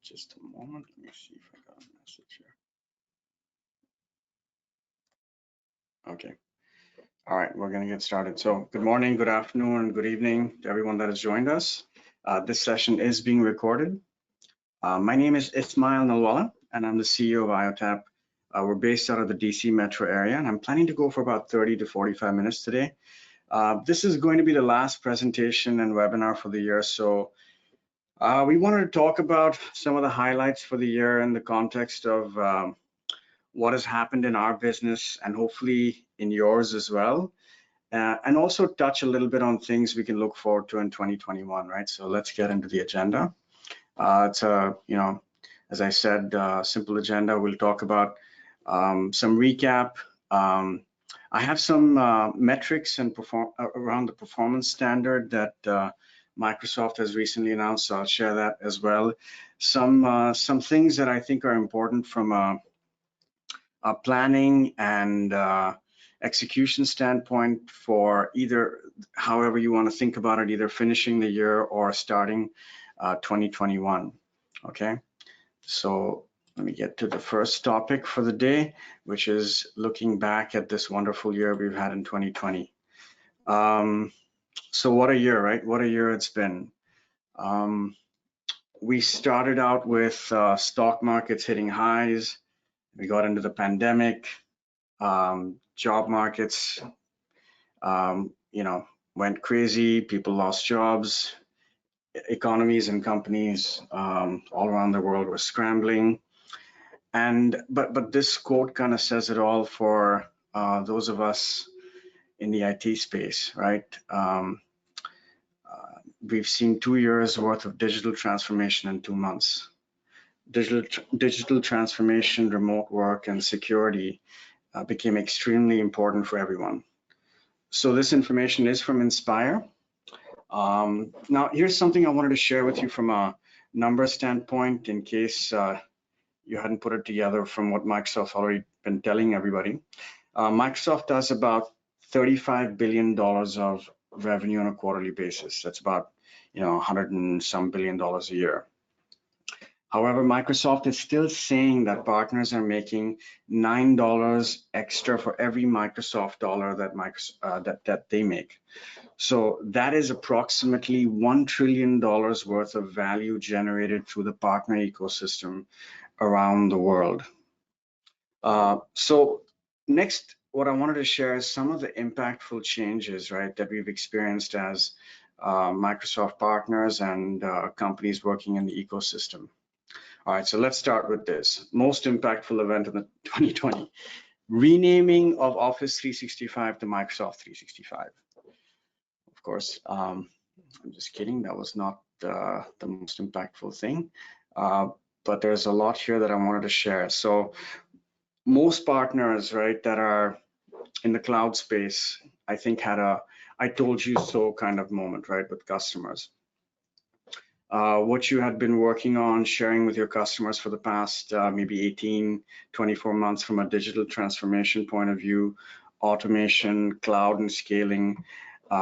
Just a moment. Let me see if I got a message here. Okay. All right, we're going to get started. So good morning, good afternoon, and good evening to everyone that has joined us. This session is being recorded. My name is Ismail Nalwala, and I'm the CEO of IoTap. We're based out of the DC metro area, and I'm planning to go for about 30 to 45 minutes today. This is going to be the last presentation and webinar for the year. So we wanted to talk about some of the highlights for the year in the context of what has happened in our business and hopefully in yours as well. And also touch a little bit on things we can look forward to in 2021, right? So let's get into the agenda. It's a, as I said, simple agenda. We'll talk about some recap. I have some metrics and around the performance standard that Microsoft has recently announced, so I'll share that as well. Some things that I think are important from a planning and execution standpoint for either, however you want to think about it, either finishing the year or starting 2021. Okay, so let me get to the first topic for the day, which is looking back at this wonderful year we've had in 2020. So what a year, right? What a year it's been. We started out with stock markets hitting highs. We got into the pandemic. Job markets, went crazy. People lost jobs. Economies and companies all around the world were scrambling. But this quote kind of says it all for those of us in the IT space, right? We've seen 2 years worth of digital transformation in 2 months. Digital transformation, remote work, and security became extremely important for everyone. So this information is from Inspire. Now, here's something I wanted to share with you from a number standpoint in case you hadn't put it together from what Microsoft already been telling everybody. Microsoft does about $35 billion of revenue on a quarterly basis. That's about, 100 and some billion dollars a year. However, Microsoft is still saying that partners are making $9 extra for every Microsoft dollar that they make. So that is approximately $1 trillion worth of value generated through the partner ecosystem around the world. So next, what I wanted to share is some of the impactful changes, right, that we've experienced as Microsoft partners and companies working in the ecosystem. All right, so let's start with this. Most impactful event in the 2020, renaming of Office 365 to Microsoft 365. Of course, I'm just kidding. That was not the most impactful thing, but there's a lot here that I wanted to share. So most partners, right, that are in the cloud space, I think had a I told you so kind of moment, right, with customers. What you had been working on, sharing with your customers for the past maybe 18, 24 months from a digital transformation point of view, automation, cloud and scaling,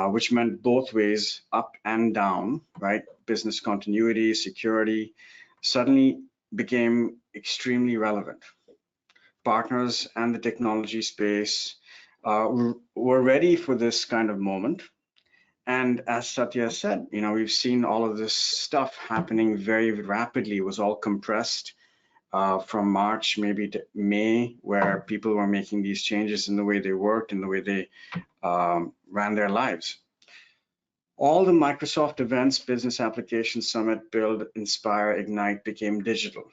which meant both ways, up and down, right? Business continuity, security, suddenly became extremely relevant. Partners and the technology space were ready for this kind of moment. And as Satya said, we've seen all of this stuff happening very rapidly. It was all compressed from March maybe to May, where people were making these changes in the way they worked, in the way they ran their lives. All the Microsoft events, Business Application Summit, Build, Inspire, Ignite became digital,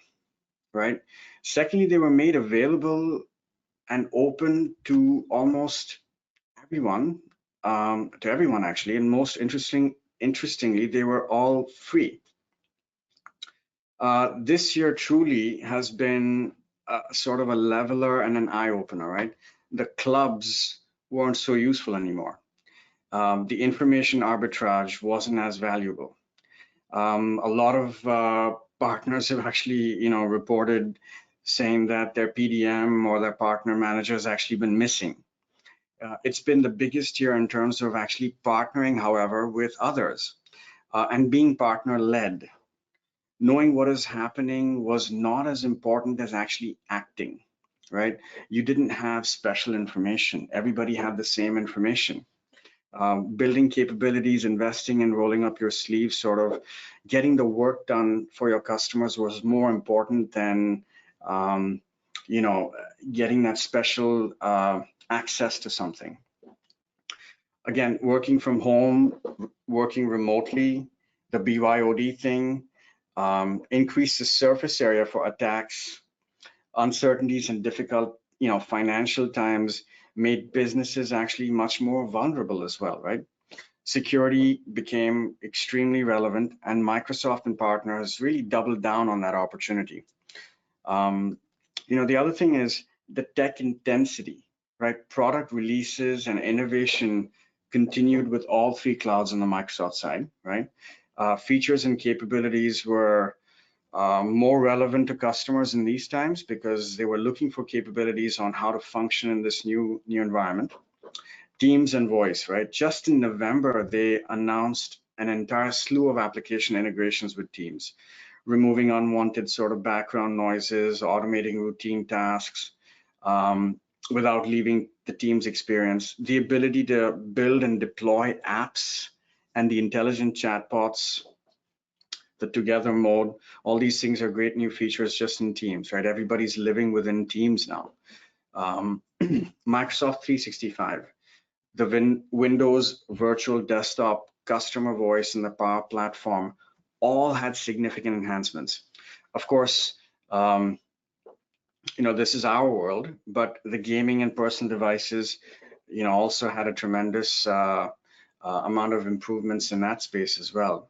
right? Secondly, they were made available and open to almost everyone, actually, and most interestingly, they were all free. This year truly has been sort of a leveler and an eye-opener, right? The clubs weren't so useful anymore. The information arbitrage wasn't as valuable. A lot of partners have actually, reported saying that their PDM or their partner manager has actually been missing. It's been the biggest year in terms of actually partnering, however, with others and being partner-led. knowing what is happening was not as important as actually acting, right? You didn't have special information. Everybody had the same information. Building capabilities, investing and rolling up your sleeves, sort of getting the work done for your customers was more important than, um, getting that special access to something. Again, working from home, working remotely, the BYOD thing, increased the surface area for attacks, uncertainties and difficult, financial times made businesses actually much more vulnerable as well, right? Security became extremely relevant, and Microsoft and partners really doubled down on that opportunity. The other thing is the tech intensity, right? Product releases and innovation continued with all three clouds on the Microsoft side, right? Features and capabilities were more relevant to customers in these times because they were looking for capabilities on how to function in this new environment. Teams and voice, right? Just in November, they announced an entire slew of application integrations with Teams, removing unwanted sort of background noises, automating routine tasks, without leaving the team's experience. The ability to build and deploy apps and the intelligent chatbots, the together mode, all these things are great new features just in Teams, right? Everybody's living within Teams now. Microsoft 365, the Windows Virtual Desktop, customer voice, and the Power Platform all had significant enhancements. Of course, this is our world, but the gaming and personal devices, also had a tremendous amount of improvements in that space as well.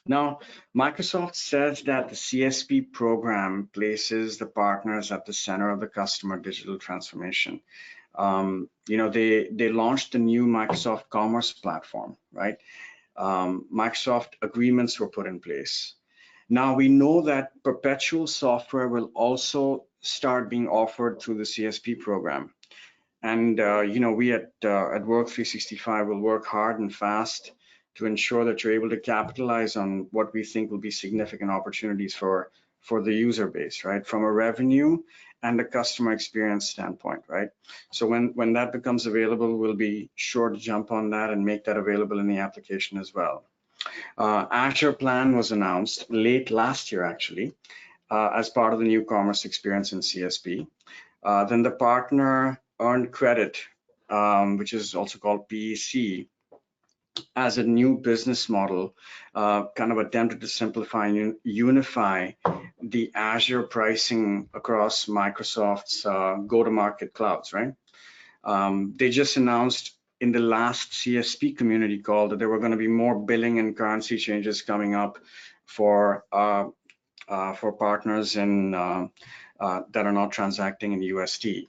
Now, Microsoft says that the CSP program places the partners at the center of the customer digital transformation. They launched the new Microsoft Commerce platform, right? Microsoft agreements were put in place. Now we know that perpetual software will also start being offered through the CSP program. And we at Work 365 will work hard and fast to ensure that you're able to capitalize on what we think will be significant opportunities for the user base, right? From a revenue and a customer experience standpoint, right? So when that becomes available, we'll be sure to jump on that and make that available in the application as well. Azure Plan was announced late last year, actually, as part of the new commerce experience in CSP. Then the partner earned credit, which is also called PEC, as a new business model, kind of attempted to simplify and unify the Azure pricing across Microsoft's go-to-market clouds, right? They just announced in the last CSP community call that there were going to be more billing and currency changes coming up for partners that are not transacting in USD,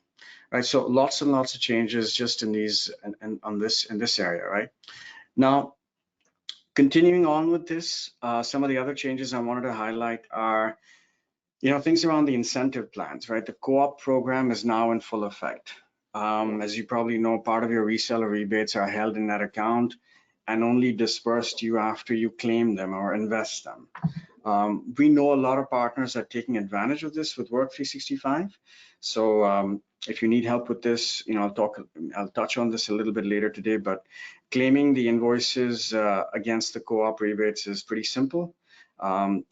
right? So lots and lots of changes just in these and in this area, right? Now, continuing on with this, some of the other changes I wanted to highlight are, things around the incentive plans, right? The Co-op program is now in full effect. As you probably know, part of your reseller rebates are held in that account and only dispersed to you after you claim them or invest them. We know a lot of partners are taking advantage of this with Work 365. So if you need help with this, I'll touch on this a little bit later today, but claiming the invoices against the co-op rebates is pretty simple.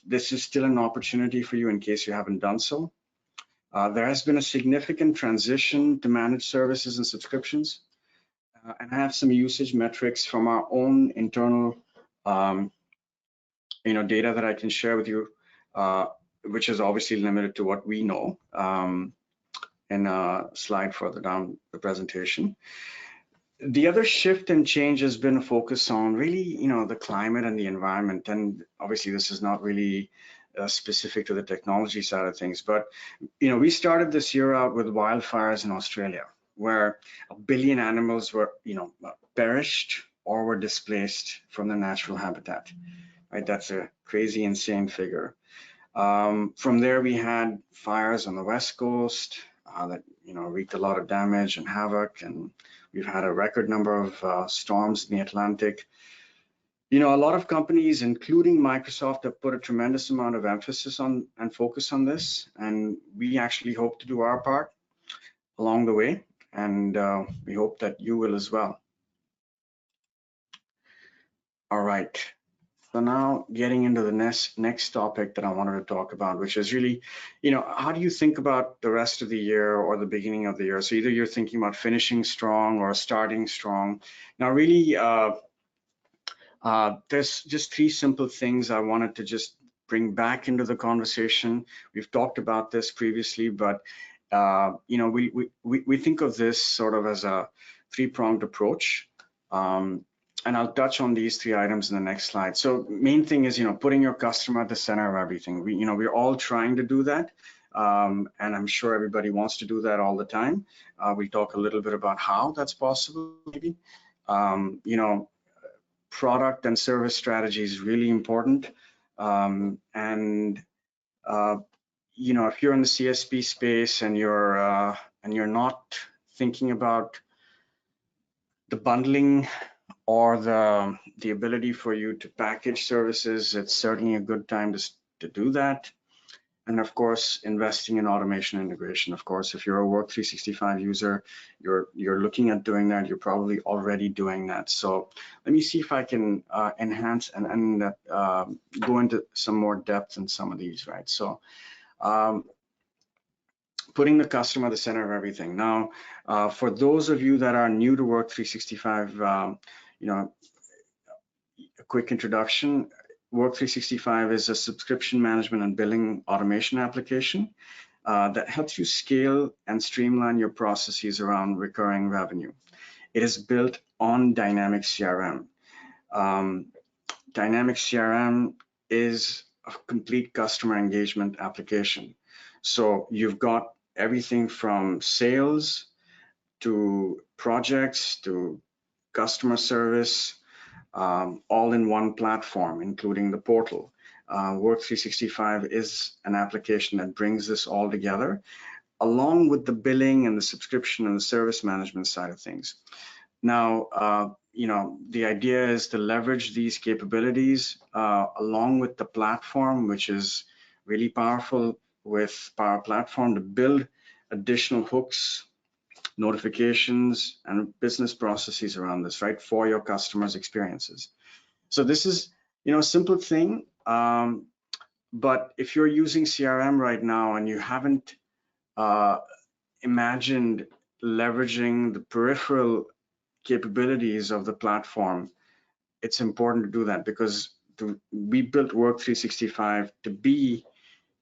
This is still an opportunity for you in case you haven't done so. There has been a significant transition to managed services and subscriptions, and I have some usage metrics from our own internal data that I can share with you, which is obviously limited to what we know, in a slide further down the presentation. The other shift and change has been a focus on really, the climate and the environment. And obviously this is not really specific to the technology side of things, but, we started this year out with wildfires in Australia, where 1 billion animals were, perished or were displaced from their natural habitat. Right, that's a crazy, insane figure. From there, we had fires on the West Coast that wreaked a lot of damage and havoc, and we've had a record number of storms in the Atlantic. A lot of companies, including Microsoft, have put a tremendous amount of emphasis on and focus on this, and we actually hope to do our part along the way, and we hope that you will as well. All right. So now getting into the next topic that I wanted to talk about, which is really, how do you think about the rest of the year or the beginning of the year? So either you're thinking about finishing strong or starting strong. Now, really, there's just three simple things I wanted to just bring back into the conversation. We've talked about this previously, but we think of this sort of as a three-pronged approach. And I'll touch on these three items in the next slide. So main thing is, putting your customer at the center of everything. We're all trying to do that. And I'm sure everybody wants to do that all the time. We'll talk a little bit about how that's possible, maybe. Product and service strategy is really important. If you're in the CSP space and you're not thinking about the bundling or the ability for you to package services, it's certainly a good time to do that. And of course, investing in automation integration. Of course, if you're a Work 365 user, you're looking at doing that. You're probably already doing that. So let me see if I can enhance and go into some more depth in some of these, right? So putting the customer at the center of everything. Now, for those of you that are new to Work 365, a quick introduction. Work 365 is a subscription management and billing automation application that helps you scale and streamline your processes around recurring revenue. It is built on Dynamics CRM. Dynamics CRM is a complete customer engagement application. So you've got everything from sales to projects to customer service, all in one platform, including the portal. Work 365 is an application that brings this all together, along with the billing and the subscription and the service management side of things. Now, the idea is to leverage these capabilities along with the platform, which is really powerful with Power Platform, to build additional hooks, notifications, and business processes around this, right, for your customers' experiences. So this is, a simple thing, but if you're using CRM right now and you haven't imagined leveraging the peripheral capabilities of the platform, it's important to do that, because we built Work 365 to be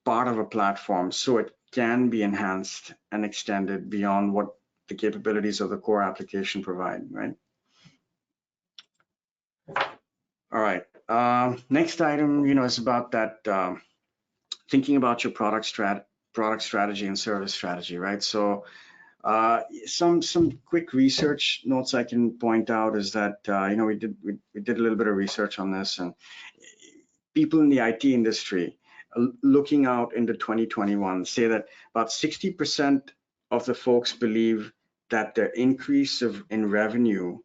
part of a platform so it can be enhanced and extended beyond what the capabilities of the core application provide, right? All right. Next item, is about that thinking about your product strategy and service strategy, right? So some quick research notes I can point out is that we did a little bit of research on this, and people in the IT industry looking out into 2021 say that about 60% of the folks believe that the increase in revenue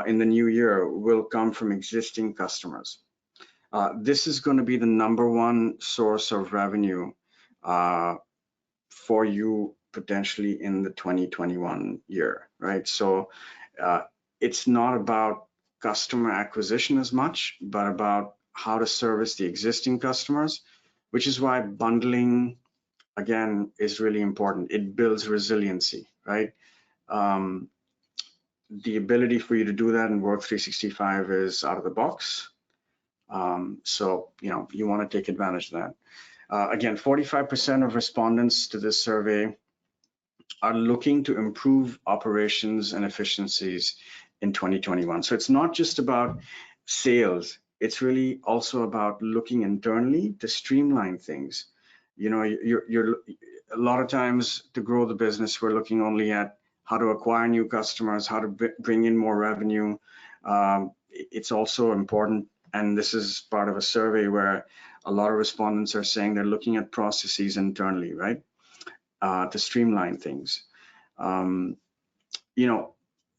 in the new year will come from existing customers. This is going to be the #1 source of revenue for you potentially in the 2021 year, right? So it's not about customer acquisition as much, but about how to service the existing customers, which is why bundling, again, is really important. It builds resiliency, right? The ability for you to do that in Work 365 is out of the box. So, you want to take advantage of that. Again, 45% of respondents to this survey are looking to improve operations and efficiencies in 2021. So it's not just about sales. It's really also about looking internally to streamline things. You're a lot of times to grow the business, we're looking only at how to acquire new customers, how to bring in more revenue. It's also important, and this is part of a survey where a lot of respondents are saying they're looking at processes internally, right, to streamline things.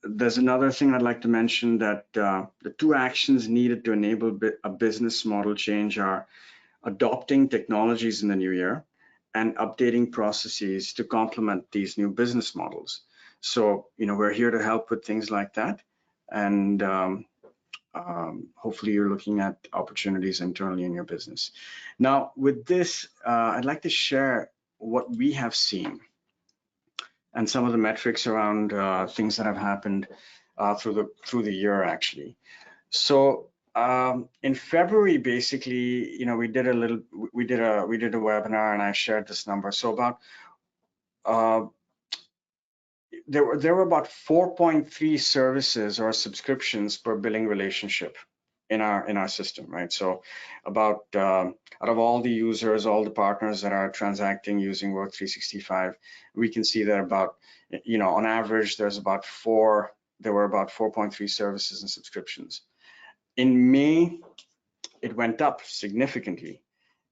there's another thing I'd like to mention, that the two actions needed to enable a business model change are adopting technologies in the new year and updating processes to complement these new business models. So, we're here to help with things like that. And hopefully you're looking at opportunities internally in your business. Now, with this, I'd like to share what we have seen and some of the metrics around things that have happened through the year, actually. So in February, basically, we did a webinar, and I shared this number. So about there were about 4.3 services or subscriptions per billing relationship in our system, right? So about out of all the users, all the partners that are transacting using Work 365, we can see that about, on average, there were about 4.3 services and subscriptions. In May, it went up significantly.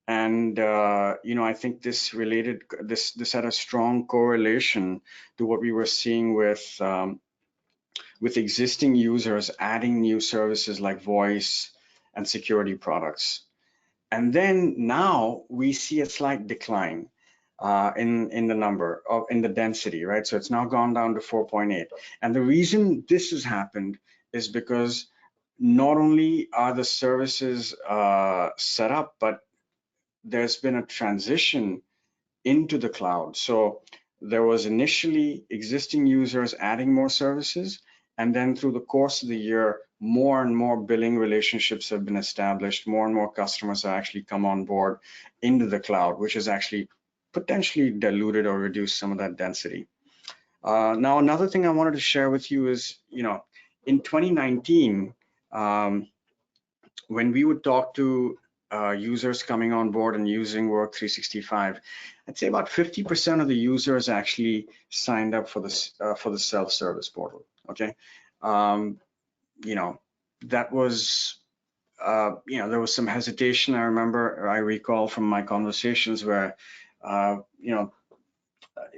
And I think this had a strong correlation to what we were seeing with existing users adding new services like voice and security products. And then now we see a slight decline in the number in the density, right? So it's now gone down to 4.8. And the reason this has happened is because not only are the services set up, but there's been a transition into the cloud. So there was initially existing users adding more services, and then through the course of the year, more and more billing relationships have been established. More and more customers have actually come on board into the cloud, which has actually potentially diluted or reduced some of that density. Now, another thing I wanted to share with you is, in 2019, when we would talk to users coming on board and using Work 365, I'd say about 50% of the users actually signed up for the self-service portal. Okay, that was there was some hesitation. I recall from my conversations where it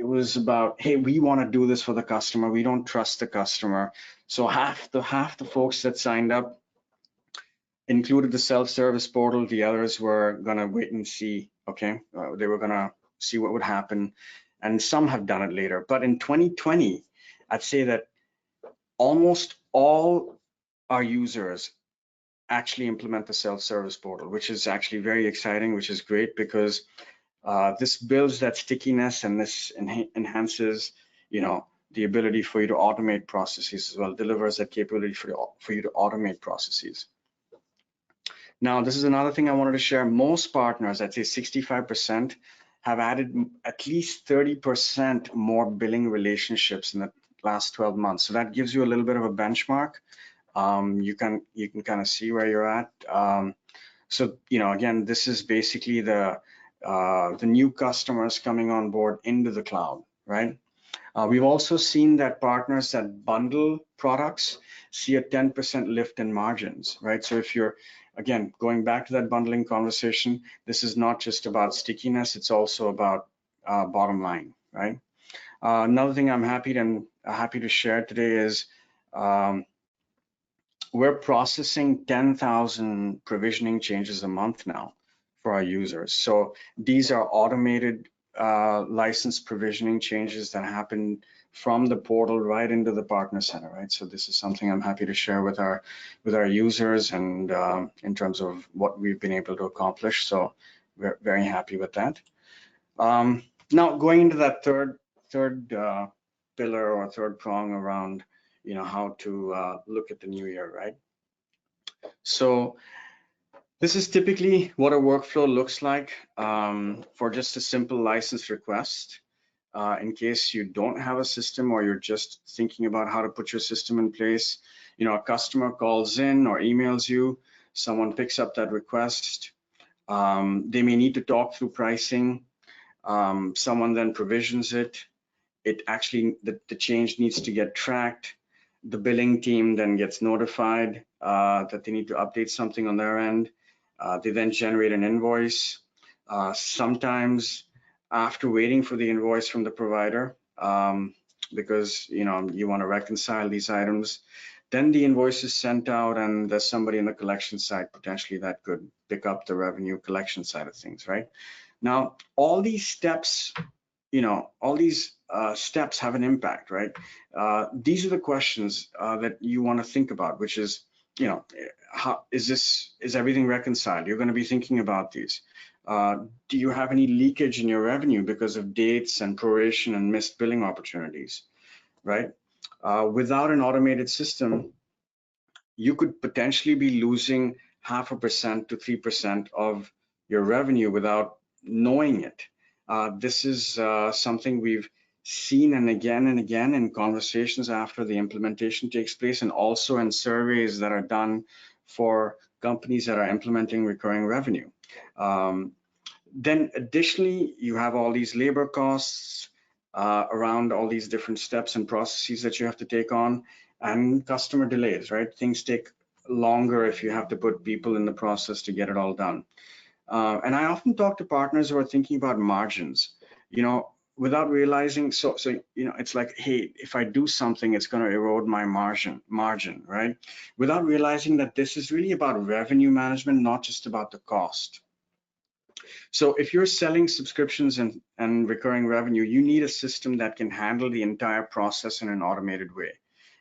was about, hey, we want to do this for the customer. We don't trust the customer. So half the folks that signed up included the self-service portal. The others were gonna wait and see. Okay, they were gonna see what would happen, and some have done it later. But in 2020, I'd say that almost all our users actually implement the self-service portal, which is actually very exciting, which is great, because this builds that stickiness, and this enhances, the ability for you to automate processes as well, delivers that capability for you to automate processes. Now, this is another thing I wanted to share. Most partners, I'd say 65%, have added at least 30% more billing relationships in the last 12 months. So that gives you a little bit of a benchmark. You can kind of see where you're at. So, again, this is basically the new customers coming on board into the cloud, right? We've also seen that partners that bundle products see a 10% lift in margins, right? So if you're, again, going back to that bundling conversation, this is not just about stickiness, it's also about bottom line, right? Another thing I'm happy to share today is we're processing 10,000 provisioning changes a month now for our users. So these are automated license provisioning changes that happen from the portal right into the partner center, right? So this is something I'm happy to share with our users, and in terms of what we've been able to accomplish. So we're very happy with that. Now, going into that third pillar or third prong around, how to look at the new year, right? So this is typically what a workflow looks like for just a simple license request. In case you don't have a system, or you're just thinking about how to put your system in place, a customer calls in or emails you, someone picks up that request. They may need to talk through pricing. Someone then provisions it. It actually, the change needs to get tracked. The billing team then gets notified that they need to update something on their end. They then generate an invoice. Sometimes after waiting for the invoice from the provider, because you want to reconcile these items. Then the invoice is sent out, and there's somebody in the collection side potentially that could pick up the revenue collection side of things, right? Now, all these steps, steps have an impact, right? These are the questions that you want to think about, which is, how is everything reconciled? You're going to be thinking about these. Do you have any leakage in your revenue because of dates and proration and missed billing opportunities, right? Without an automated system, you could potentially be losing 0.5% to 3% of your revenue without knowing it. This is something we've seen and again in conversations after the implementation takes place, and also in surveys that are done for companies that are implementing recurring revenue. Then additionally, you have all these labor costs around all these different steps and processes that you have to take on, and customer delays, right? Things take longer if you have to put people in the process to get it all done. And I often talk to partners who are thinking about margins, without realizing, it's like, hey, if I do something, it's going to erode my margin, right? Without realizing that this is really about revenue management, not just about the cost. So if you're selling subscriptions and recurring revenue, you need a system that can handle the entire process in an automated way,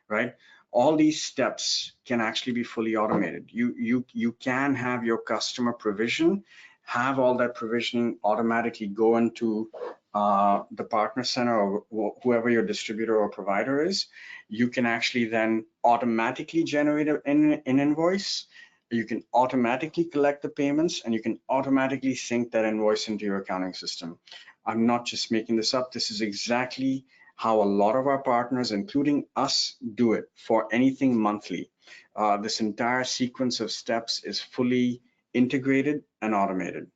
right? All these steps can actually be fully automated. You can have your customer provision, have all that provisioning automatically go into the partner center or whoever your distributor or provider is. You can actually then automatically generate an invoice. You can automatically collect the payments, and you can automatically sync that invoice into your accounting system. I'm not just making this up. This is exactly how a lot of our partners, including us, do it for anything monthly. This entire sequence of steps is fully integrated and automated.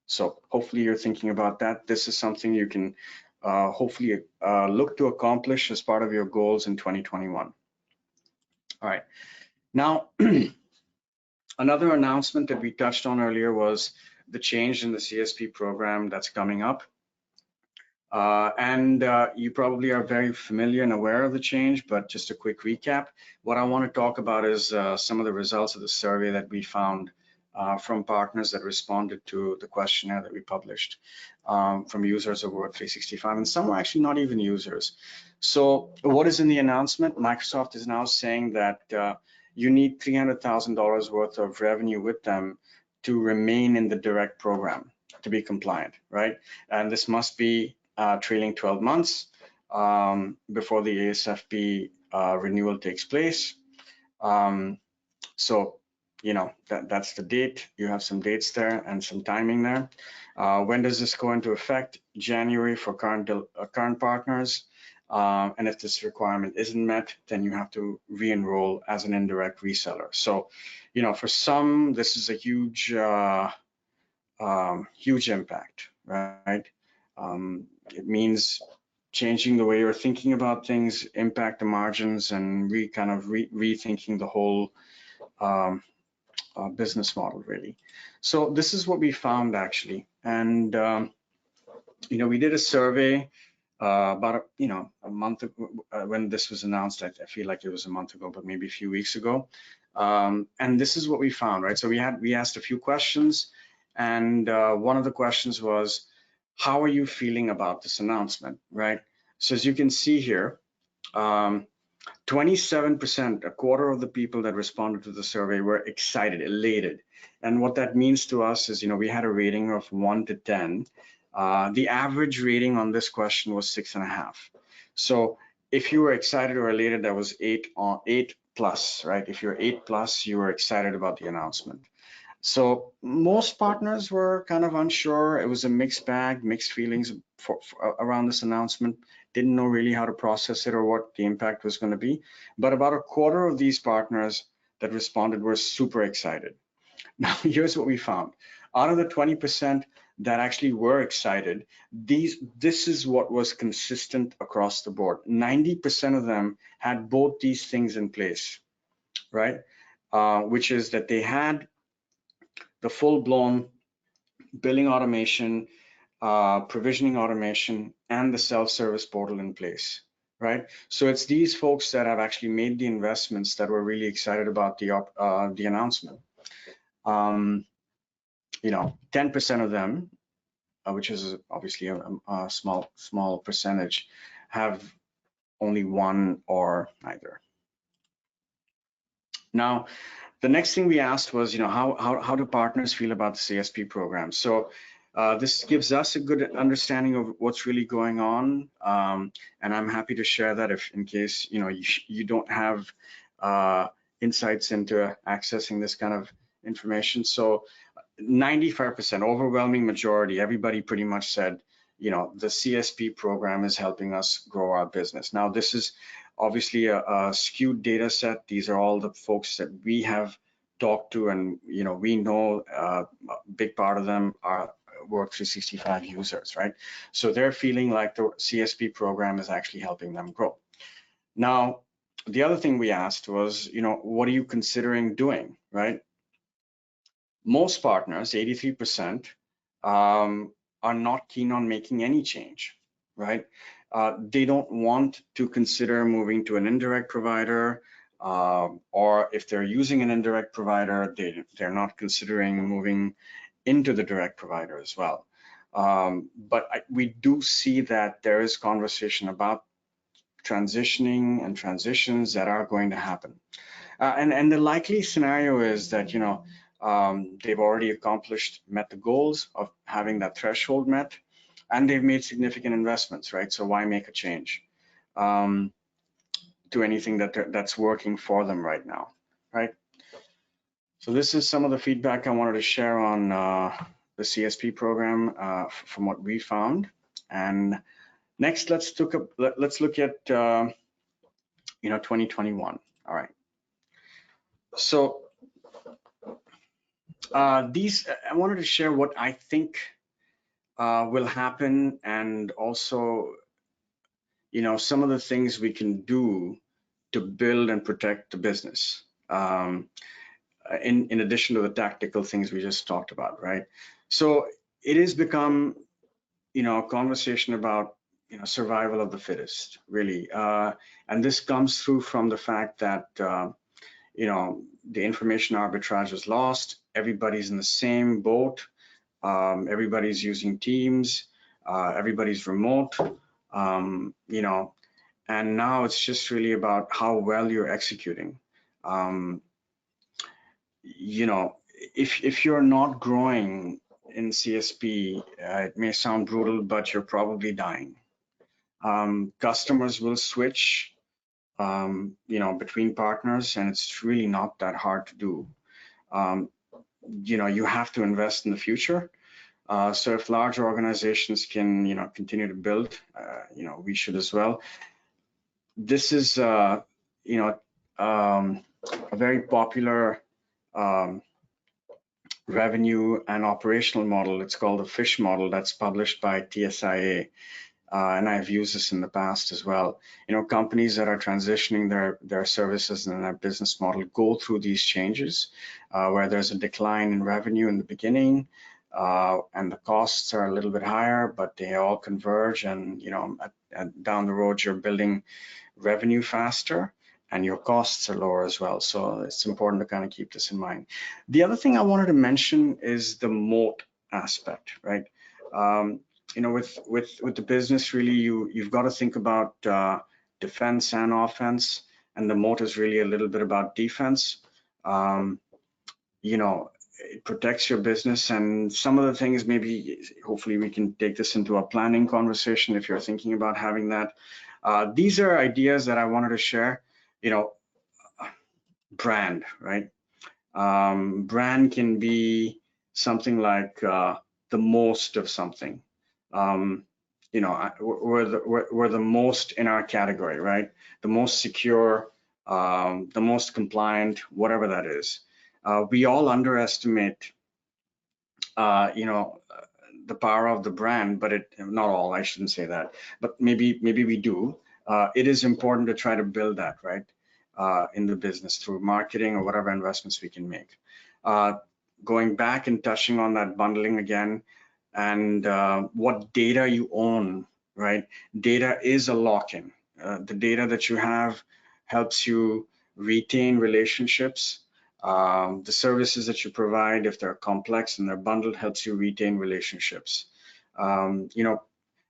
So hopefully you're thinking about that. This is something you can hopefully look to accomplish as part of your goals in 2021. All right. Now, another announcement that we touched on earlier was the change in the CSP program that's coming up. And you probably are very familiar and aware of the change, but just a quick recap. What I want to talk about is some of the results of the survey that we found from partners that responded to the questionnaire that we published from users of Work 365, and some were actually not even users. So what is in the announcement? Microsoft is now saying that you need $300,000 worth of revenue with them to remain in the direct program to be compliant, right? And this must be trailing 12 months before the ASFP renewal takes place. So, that's the date. You have some dates there and some timing there. When does this go into effect? January for current partners. And if this requirement isn't met, then you have to re-enroll as an indirect reseller. So, for some, this is a huge, huge impact, right? It means changing the way you're thinking about things, impact the margins, and rethinking the whole business model, really. So this is what we found actually, and we did a survey about a month ago, when this was announced. I feel like it was a month ago, but maybe a few weeks ago. And this is what we found, right? So we asked a few questions, and one of the questions was, how are you feeling about this announcement, right? So as you can see here, 27%, a quarter of the people that responded to the survey were excited, elated. And what that means to us is, we had a rating of 1 to 10. The average rating on this question was 6.5. So if you were excited or elated, that was 8 plus, right? If you're 8 plus, you were excited about the announcement. So most partners were kind of unsure. It was a mixed bag, mixed feelings around this announcement. Didn't know really how to process it or what the impact was going to be. But about a quarter of these partners that responded were super excited. Now, here's what we found. Out of the 20% that actually were excited, this is what was consistent across the board. 90% of them had both these things in place, right? Which is that they had the full-blown billing automation, provisioning automation, and the self-service portal in place, right? So it's these folks that have actually made the investments that were really excited about the announcement. 10% of them, which is obviously a small percentage, have only one or neither. Now, the next thing we asked was, how do partners feel about the CSP program? So this gives us a good understanding of what's really going on, and I'm happy to share that if, in case you don't have insights into accessing this kind of information. So 95%, overwhelming majority, everybody pretty much said, the CSP program is helping us grow our business. Now, this is obviously a skewed data set. These are all the folks that we have talked to, and we know a big part of them are Work 365 users, right? So they're feeling like the CSP program is actually helping them grow. Now, the other thing we asked was, what are you considering doing, right? Most partners, 83%, are not keen on making any change, right? They don't want to consider moving to an indirect provider, or if they're using an indirect provider, they're not considering moving into the direct provider as well. But we do see that there is conversation about transitioning and transitions that are going to happen. And the likely scenario is that, they've already met the goals of having that threshold met, and they've made significant investments, right? So why make a change to anything that's working for them right now, right? So this is some of the feedback I wanted to share on the CSP program from what we found. And next, let's look at 2021. All right. So I wanted to share what I think will happen, and also, some of the things we can do to build and protect the business. In addition to the tactical things we just talked about, right? So it has become, a conversation about, survival of the fittest, really. And this comes through from the fact that, the information arbitrage is lost. Everybody's in the same boat. Everybody's using Teams. Everybody's remote. And now it's just really about how well you're executing. If you're not growing in CSP, it may sound brutal, but you're probably dying. Customers will switch, between partners, and it's really not that hard to do. You have to invest in the future. So if large organizations can, continue to build, we should as well. This is, a very popular revenue and operational model. It's called the FISH model, that's published by TSIA. And I've used this in the past as well. Companies that are transitioning their services and their business model go through these changes, where there's a decline in revenue in the beginning, and the costs are a little bit higher, but they all converge, and down the road you're building revenue faster, and your costs are lower as well. So it's important to kind of keep this in mind. The other thing I wanted to mention is the moat aspect, right? With the business, really, you've got to think about defense and offense, and the moat is really a little bit about defense. It protects your business, and some of the things, maybe, hopefully we can take this into a planning conversation if you're thinking about having that. These are ideas that I wanted to share. Brand, right? Brand can be something like the most of something. We're the most in our category, right? The most secure, the most compliant, whatever that is. We all underestimate, the power of the brand, but not all, I shouldn't say that, but maybe we do. It is important to try to build that, right? In the business through marketing or whatever investments we can make. Going back and touching on that bundling again, and what data you own, right? Data is a lock-in. the data that you have helps you retain relationships. The services that you provide, if they're complex and they're bundled, helps you retain relationships. You know,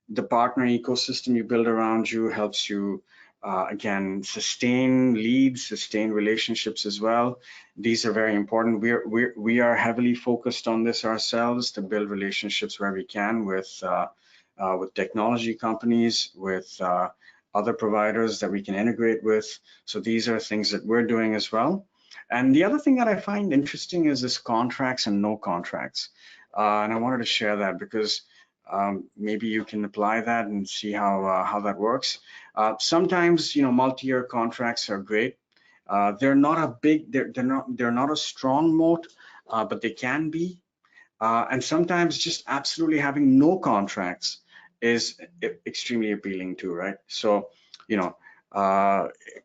the partner ecosystem you build around you helps you, again, sustain leads, sustain relationships as well. These are very important. We are heavily focused on this ourselves, to build relationships where we can with technology companies, with other providers that we can integrate with. So these are things that we're doing as well. And the other thing that I find interesting is this contracts and no contracts. And I wanted to share that because maybe you can apply that and see how that works. Sometimes, you know, multi-year contracts are great. They're not a big, they're not a strong moat, but they can be. And sometimes just absolutely having no contracts is extremely appealing too, right? So, you know,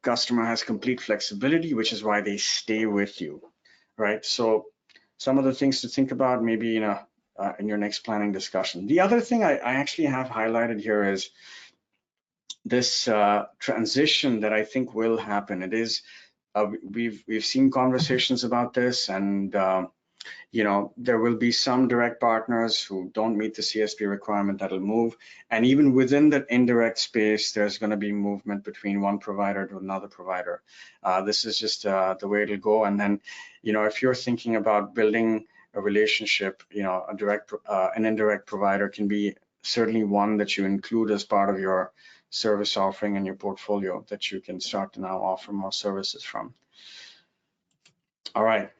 customer has complete flexibility, which is why they stay with you, right? So some of the things to think about maybe in your next planning discussion. The other thing I actually have highlighted here is this transition that I think will happen. It is we've seen conversations about this, and you know, there will be some direct partners who don't meet the CSP requirement that'll move. And even within that indirect space, there's going to be movement between one provider to another provider. This is just the way it'll go. And then, you know, if you're thinking about building a relationship, you know, an indirect provider can be certainly one that you include as part of your service offering and your portfolio that you can start to now offer more services from. All right.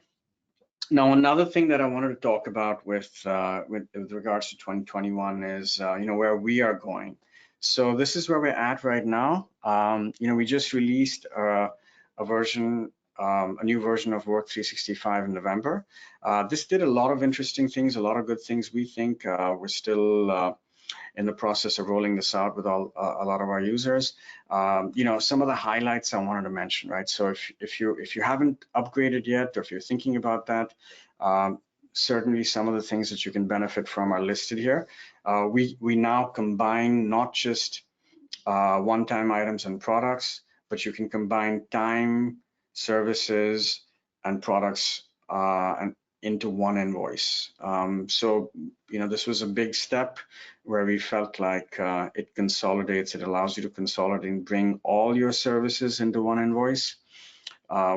Now, another thing that I wanted to talk about with regards to 2021 is, you know, where we are going. So this is where we're at right now. You know, we just released a new version of Work 365 in November. This did a lot of interesting things, a lot of good things. We think we're still in the process of rolling this out with a lot of our users. You know, some of the highlights I wanted to mention, right? So if you haven't upgraded yet, or if you're thinking about that, certainly some of the things that you can benefit from are listed here. We now combine not just one-time items and products, but you can combine time, services, and products and into one invoice. So, you know, this was a big step where we felt like it consolidates, it allows you to consolidate and bring all your services into one invoice.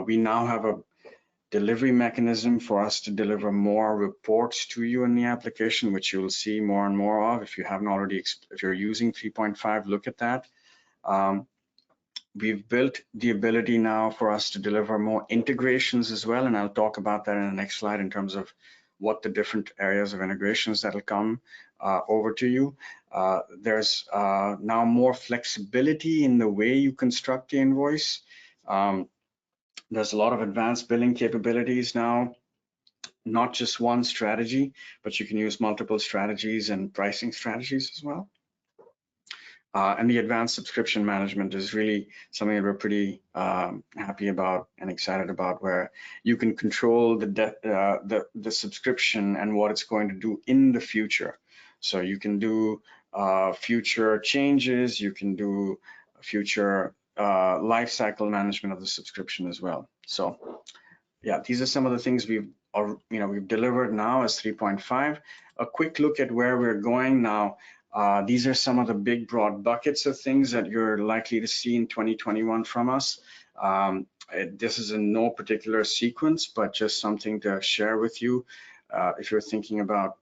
We now have a delivery mechanism for us to deliver more reports to you in the application, which you'll see more and more of. If you haven't already, if you're using 3.5, look at that. We've built the ability now for us to deliver more integrations as well, and I'll talk about that in the next slide in terms of what the different areas of integrations that'll come over to you. There's now more flexibility in the way you construct the invoice. There's a lot of advanced billing capabilities now, not just one strategy, but you can use multiple strategies and pricing strategies as well. And the advanced subscription management is really something that we're pretty happy about and excited about, where you can control the subscription and what it's going to do in the future. So you can do future changes, you can do future life cycle management of the subscription as well. So yeah, these are some of the things we've delivered now as 3.5. A quick look at where we're going now. These are some of the big broad buckets of things that you're likely to see in 2021 from us. This is in no particular sequence, but just something to share with you if you're thinking about,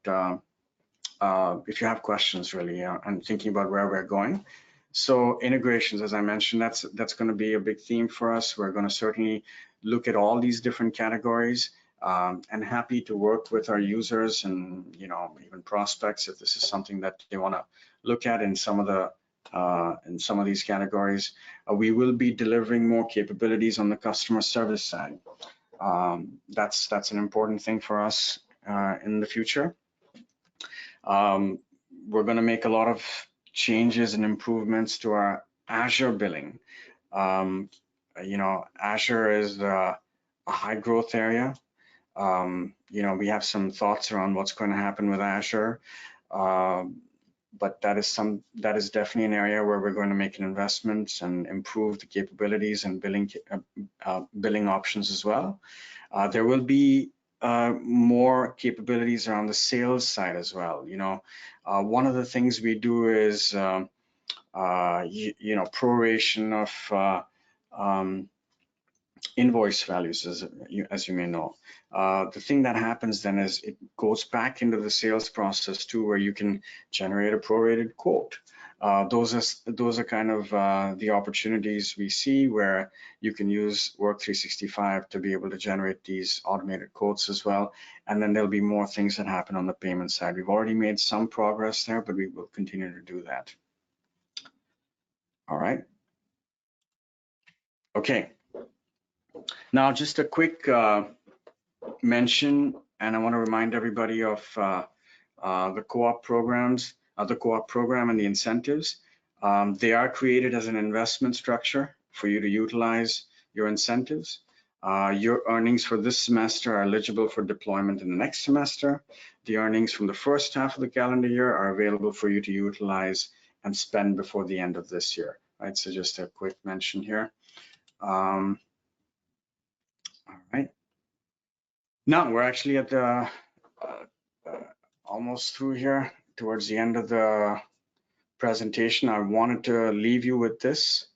if you have questions really, and thinking about where we're going. So integrations, as I mentioned, that's going to be a big theme for us. We're going to certainly look at all these different categories. And happy to work with our users and even prospects if this is something that they want to look at in some of these categories. We will be delivering more capabilities on the customer service side. That's an important thing for us in the future. We're going to make a lot of changes and improvements to our Azure billing. Azure is a high growth area. We have some thoughts around what's going to happen with Azure. but that is definitely an area where we're going to make an investment and improve the capabilities and billing options as well. There will be more capabilities around the sales side as well. One of the things we do is proration of invoice values, as you may know. The thing that happens then is it goes back into the sales process too, where you can generate a prorated quote. Those are kind of the opportunities we see where you can use Work 365 to be able to generate these automated quotes as well. And then there'll be more things that happen on the payment side. We've already made some progress there, but we will continue to do that. All right. Okay. Now, just a quick mention, and I want to remind everybody of the co-op programs, the co-op program and the incentives. They are created as an investment structure for you to utilize your incentives. Your earnings for this semester are eligible for deployment in the next semester. The earnings from the first half of the calendar year are available for you to utilize and spend before the end of this year, right? So just a quick mention here. All right. Now we're actually at the almost through here towards the end of the presentation. I wanted to leave you with this.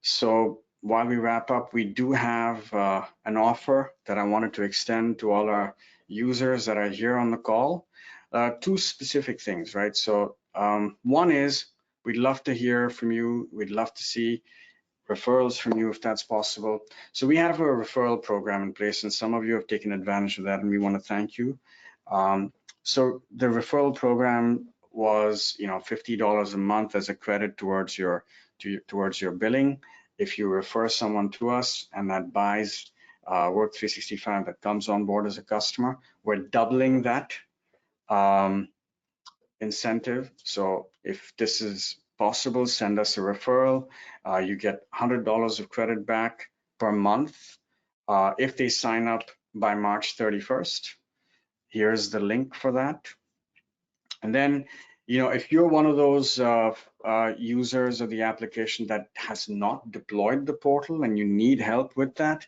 So while we wrap up, we do have an offer that I wanted to extend to all our users that are here on the call. Two specific things, right? So one is we'd love to hear from you. We'd love to see referrals from you if that's possible. So we have a referral program in place, and some of you have taken advantage of that, and we want to thank you. So the referral program was, $50 a month as a credit towards your billing. If you refer someone to us and that buys Work 365 that comes on board as a customer, we're doubling that incentive. So if this is possible, send us a referral. You get $100 of credit back per month if they sign up by March 31st. Here's the link for that. And then, if you're one of those users of the application that has not deployed the portal and you need help with that,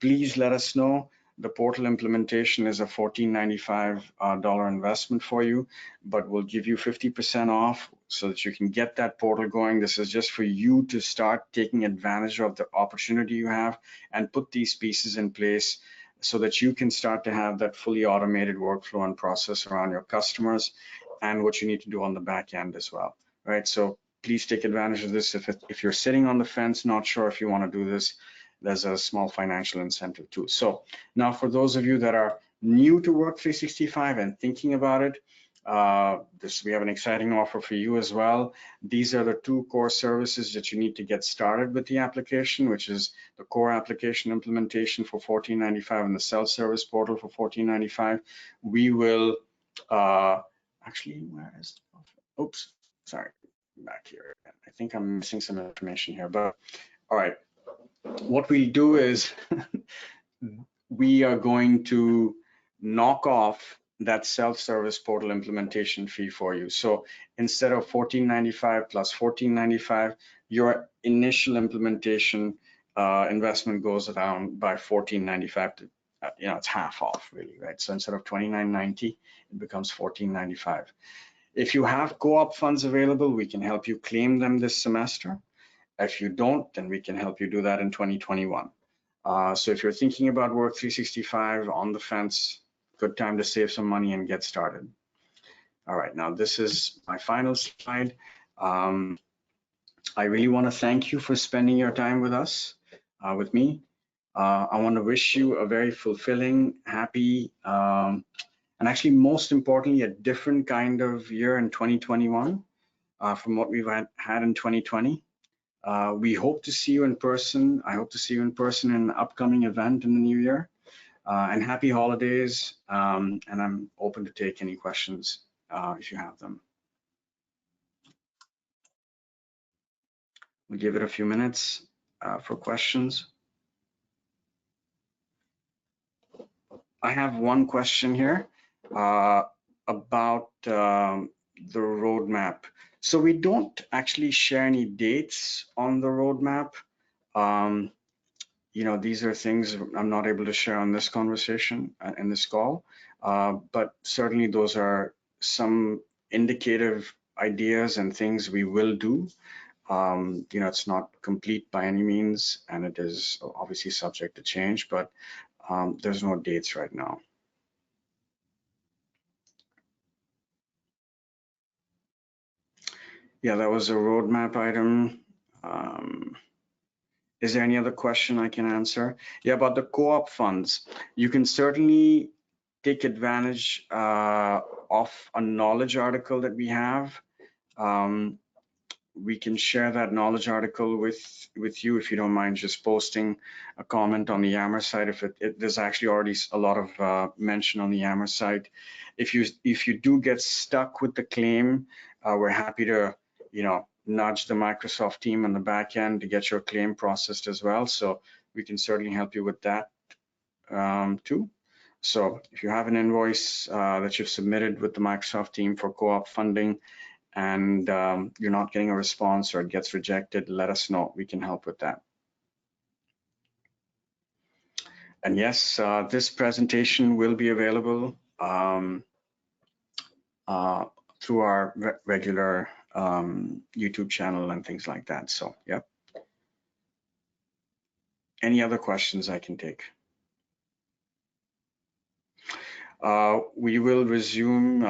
please let us know. The portal implementation is a $14.95 investment for you, but we'll give you 50% off so that you can get that portal going. This is just for you to start taking advantage of the opportunity you have and put these pieces in place so that you can start to have that fully automated workflow and process around your customers and what you need to do on the back end as well, right? So please take advantage of this. If you're sitting on the fence, not sure if you want to do this, there's a small financial incentive too. So now for those of you that are new to Work 365 and thinking about it, we have an exciting offer for you as well. These are the two core services that you need to get started with the application, which is the core application implementation for $14.95 and the self-service portal for $14.95. We will actually, where is, oops, sorry, back here. I think I'm missing some information here, but all right. What we'll do is we are going to knock off that self-service portal implementation fee for you. So instead of $14.95 plus $14.95, your initial implementation investment goes down by $14.95 to, it's half off really, right? So instead of $29.90, it becomes $14.95. If you have co-op funds available, we can help you claim them this semester. If you don't, then we can help you do that in 2021. So if you're thinking about Work 365 on the fence, good time to save some money and get started. All right, now this is my final slide. I really want to thank you for spending your time with us, with me. I want to wish you a very fulfilling, happy, and actually most importantly, a different kind of year in 2021 from what we've had in 2020. We hope to see you in person. I hope to see you in person in an upcoming event in the new year. And happy holidays. And I'm open to take any questions if you have them. We'll give it a few minutes for questions. I have one question here about the roadmap. So we don't actually share any dates on the roadmap. Um, these are things I'm not able to share on this conversation in this call, but certainly those are some indicative ideas and things we will do. It's not complete by any means, and it is obviously subject to change, but there's no dates right now. Yeah, that was a roadmap item. Is there any other question I can answer? Yeah, about the co-op funds. You can certainly take advantage of a knowledge article that we have. We can share that knowledge article with you if you don't mind just posting a comment on the Yammer site. If there's actually already a lot of mention on the Yammer site. If you do get stuck with the claim, we're happy to nudge the Microsoft team on the back end to get your claim processed as well. So we can certainly help you with that too. So if you have an invoice that you've submitted with the Microsoft team for co-op funding, and you're not getting a response or it gets rejected, let us know. We can help with that. And yes, this presentation will be available through our regular YouTube channel and things like that. So, yep. Any other questions I can take? We will resume,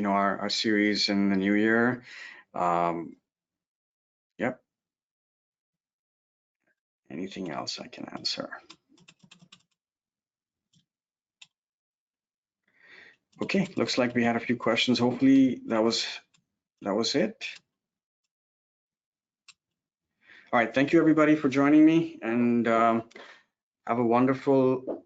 our series in the new year. Yep. Anything else I can answer? Okay, looks like we had a few questions. Hopefully that was it. All right, thank you everybody for joining me, and have a wonderful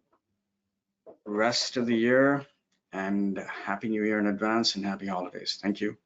rest of the year, and Happy New Year in advance and happy holidays. Thank you.